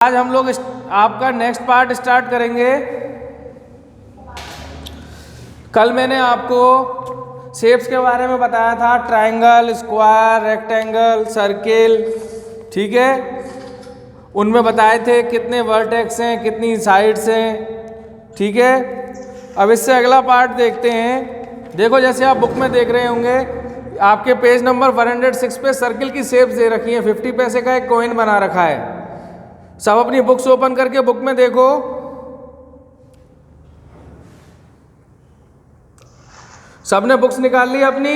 आज हम लोग आपका नेक्स्ट पार्ट स्टार्ट करेंगे। कल मैंने आपको शेप्स के बारे में बताया था, ट्रायंगल, स्क्वायर, रेक्टेंगल, सर्किल, ठीक है। उनमें बताए थे कितने वर्टेक्स हैं, कितनी साइड्स हैं, ठीक है। अब इससे अगला पार्ट देखते हैं। देखो जैसे आप बुक में देख रहे होंगे, आपके पेज नंबर 106 पे सर्किल की शेप्स दे रखी हैं। 50 पैसे का एक कॉइन बना रखा है। सब अपनी बुक्स ओपन करके बुक में देखो। सबने बुक्स निकाल ली अपनी?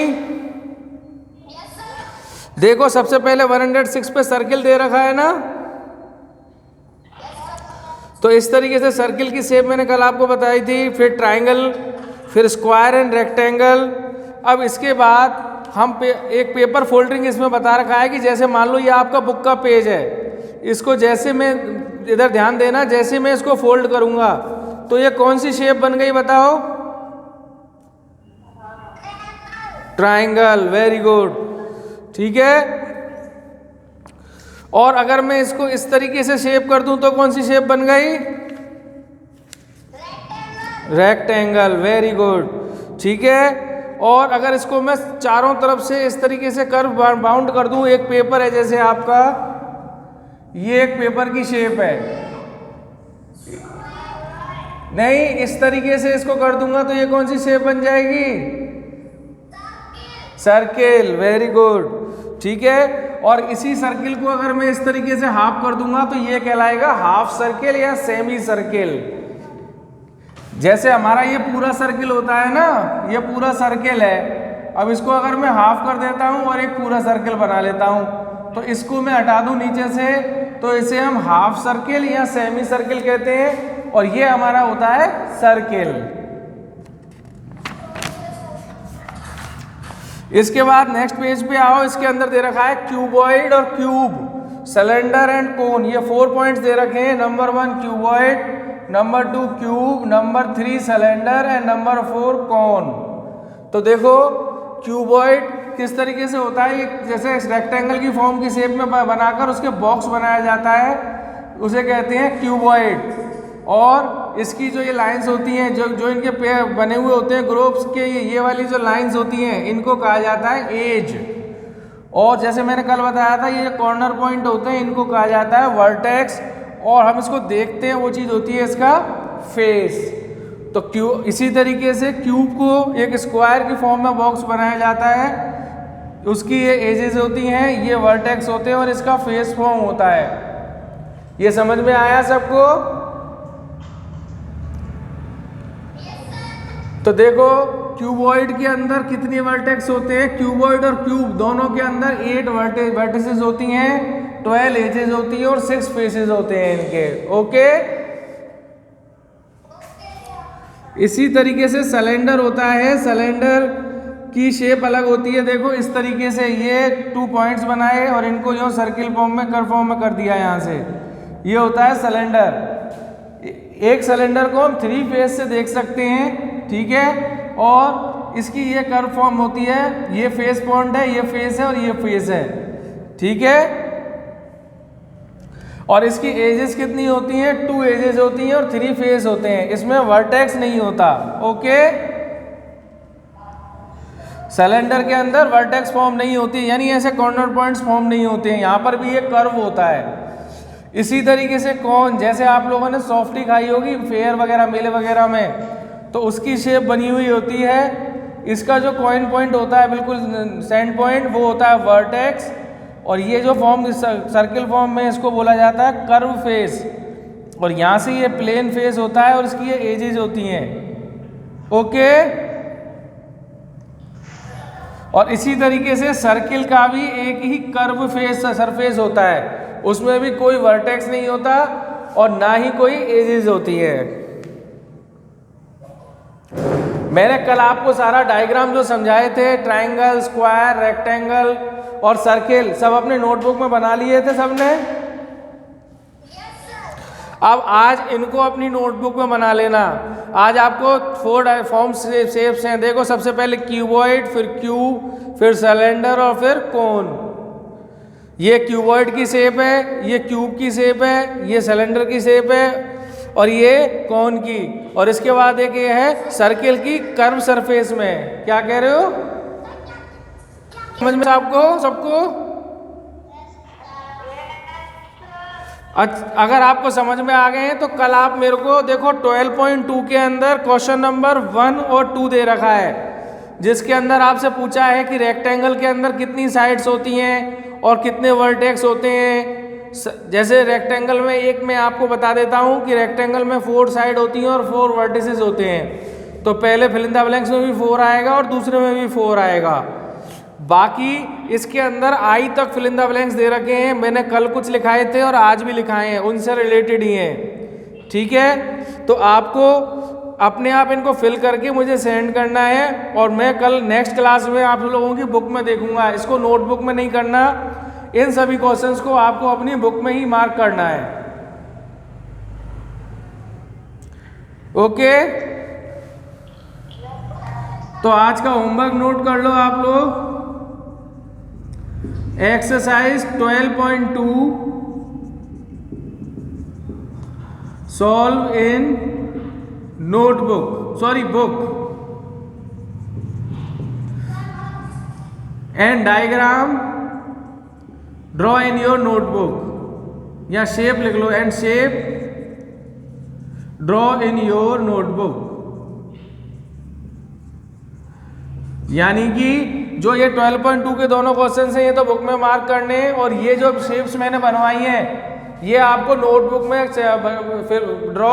देखो सबसे पहले 106 पे सर्किल दे रखा है ना, तो इस तरीके से सर्किल की शेप मैंने कल आपको बताई थी। फिर ट्रायंगल, फिर स्क्वायर एंड रेक्टेंगल। अब इसके बाद हम एक पेपर फोल्डिंग इसमें बता रखा है कि जैसे मान लो ये आपका बुक का पेज है, इसको जैसे मैं इधर ध्यान देना, जैसे मैं इसको फोल्ड करूंगा तो ये कौन सी शेप बन गई बताओ? ट्रायंगल। वेरी गुड, ठीक है। और अगर मैं इसको इस तरीके से शेप कर दूं तो कौन सी शेप बन गई? रेक्टेंगल। वेरी गुड, ठीक है। और अगर इसको मैं चारों तरफ से इस तरीके से कर्व बाउंड कर दूं, एक पेपर है जैसे आपका, ये एक पेपर की शेप है, नहीं इस तरीके से इसको कर दूंगा तो ये कौन सी शेप बन जाएगी? सर्किल। वेरी गुड, ठीक है। और इसी सर्किल को अगर मैं इस तरीके से हाफ कर दूंगा तो ये कहलाएगा हाफ सर्किल या सेमी सर्किल। जैसे हमारा ये पूरा सर्किल होता है ना, ये पूरा सर्किल है। अब इसको अगर मैं हाफ कर देता हूं और एक पूरा सर्किल बना लेता हूं, तो इसको मैं हटा दूं नीचे से, तो इसे हम हाफ सर्किल या सेमी सर्किल कहते हैं। और ये हमारा होता है सर्किल। इसके बाद नेक्स्ट पेज पे आओ। इसके अंदर दे रखा है क्यूबॉइड और क्यूब, सिलेंडर एंड कोन। ये 4 पॉइंट्स दे रखे हैं। Number 1 cuboid, number 2 cube, number 3 cylinder and number 4 कोन। तो देखो क्यूबॉइड किस तरीके से होता है, जैसे रेक्टेंगल की फॉर्म की शेप में बनाकर उसके बॉक्स बनाया जाता है, उसे कहते हैं क्यूबॉइड। और इसकी जो ये लाइंस होती हैं, जो इनके पेड़ बने हुए होते हैं ग्रुप्स के, ये वाली जो लाइंस होती हैं, इनको कहा जाता है एज। और जैसे मैंने कल बताया था, ये कॉर्नर पॉइंट होते हैं, इनको कहा जाता है वर्टेक्स। और हम इसको देखते हैं, वो चीज़ होती है इसका फेस। तो क्यूब, इसी तरीके से क्यूब को एक स्क्वायर की फॉर्म में बॉक्स बनाया जाता है, उसकी ये एजेस होती हैं, ये वर्टेक्स होते हैं और इसका फेस फॉर्म होता है। ये समझ में आया सबको? तो देखो क्यूबॉइड के अंदर कितनी वर्टेक्स होते हैं? क्यूबॉइड और क्यूब दोनों के अंदर 8 वर्टिसेस होती हैं, 12 एजेस होती है और 6 फेसेस होते हैं इनके। ओके। इसी तरीके से सिलेंडर होता है। सिलेंडर की शेप अलग होती है। देखो इस तरीके से ये 2 पॉइंट्स बनाए और इनको जो सर्किल फॉर्म में, कर्व फॉर्म में कर दिया यहाँ से, ये होता है सिलेंडर। एक सिलेंडर को हम 3 फेस से देख सकते हैं, ठीक है। और इसकी ये कर्व फॉर्म होती है, ये फेस पॉइंट है, ये फेस है और ये फेस है, ठीक है। और इसकी एजेस कितनी होती हैं? 2 एजेस होती हैं और 3 फेस होते हैं। इसमें वर्टेक्स नहीं होता। ओके। सिलेंडर के अंदर वर्टेक्स फॉर्म नहीं होती, यानी ऐसे कॉर्नर पॉइंट्स फॉर्म नहीं होते हैं। यहाँ पर भी एक कर्व होता है। इसी तरीके से कौन, जैसे आप लोगों ने सॉफ्टी खाई होगी फेयर वगैरह, मेले वगैरह में, तो उसकी शेप बनी हुई होती है। इसका जो कॉइन पॉइंट होता है, बिल्कुल सेंड पॉइंट, वो होता है वर्टेक्स। और ये जो फॉर्म सर्किल फॉर्म में, इसको बोला जाता है कर्व फेस। और यहाँ से ये प्लेन फेस होता है और इसकी ये एजेस होती हैं। ओके। और इसी तरीके से सर्किल का भी एक ही कर्व फेस सरफेस होता है, उसमें भी कोई वर्टेक्स नहीं होता और ना ही कोई एजेस होती है। मैंने कल आपको सारा डायग्राम जो समझाए थे, ट्रायंगल, स्क्वायर, रेक्टेंगल और सर्किल, सब अपने नोटबुक में बना लिए थे सबने? अब आज इनको अपनी नोटबुक में बना लेना। आज आपको 4 फॉर्म शेप्स हैं। देखो सबसे पहले क्यूबॉइड, फिर क्यूब, फिर सिलेंडर और फिर कोन। ये क्यूबॉइड की शेप है, ये क्यूब की शेप है, ये सिलेंडर की शेप है और ये कौन की, और इसके बाद एक ये है सर्किल की कर्व सरफेस में। क्या कह रहे हो, समझ में आपको सबको? अगर आपको समझ में आ गए हैं तो कल आप मेरे को देखो 12.2 के अंदर क्वेश्चन नंबर 1 और 2 दे रखा है, जिसके अंदर आपसे पूछा है कि रेक्टेंगल के अंदर कितनी साइड्स होती हैं और कितने वर्टेक्स होते हैं। जैसे रेक्टेंगल में एक मैं आपको बता देता हूं कि रेक्टेंगल में 4 साइड होती हैं और 4 वर्टिसेस होते हैं। तो पहले फिल इन द ब्लैंक्स में भी 4 आएगा और दूसरे में भी 4 आएगा। बाकी इसके अंदर आई तक फिल इन द ब्लैंक्स दे रखे हैं, मैंने कल कुछ लिखाए थे और आज भी लिखाए हैं, उनसे रिलेटेड ही हैं। ठीक है, तो आपको अपने आप इनको फिल करके मुझे सेंड करना है और मैं कल नेक्स्ट क्लास में आप लोगों की बुक में देखूंगा। इसको नोटबुक में नहीं करना, इन सभी क्वेश्चंस को आपको अपनी बुक में ही मार्क करना है। ओके, तो आज का होमवर्क नोट कर लो आप लोग। Exercise 12.2 solve in notebook, sorry book, and diagram draw in your notebook, या शेप लिख लो, and shape draw in your notebook. यानी कि जो ये 12.2 के दोनों क्वेश्चन हैं ये तो बुक में मार्क करने हैं, और ये जो शेप्स मैंने बनवाई हैं ये आपको नोटबुक में फिर ड्रॉ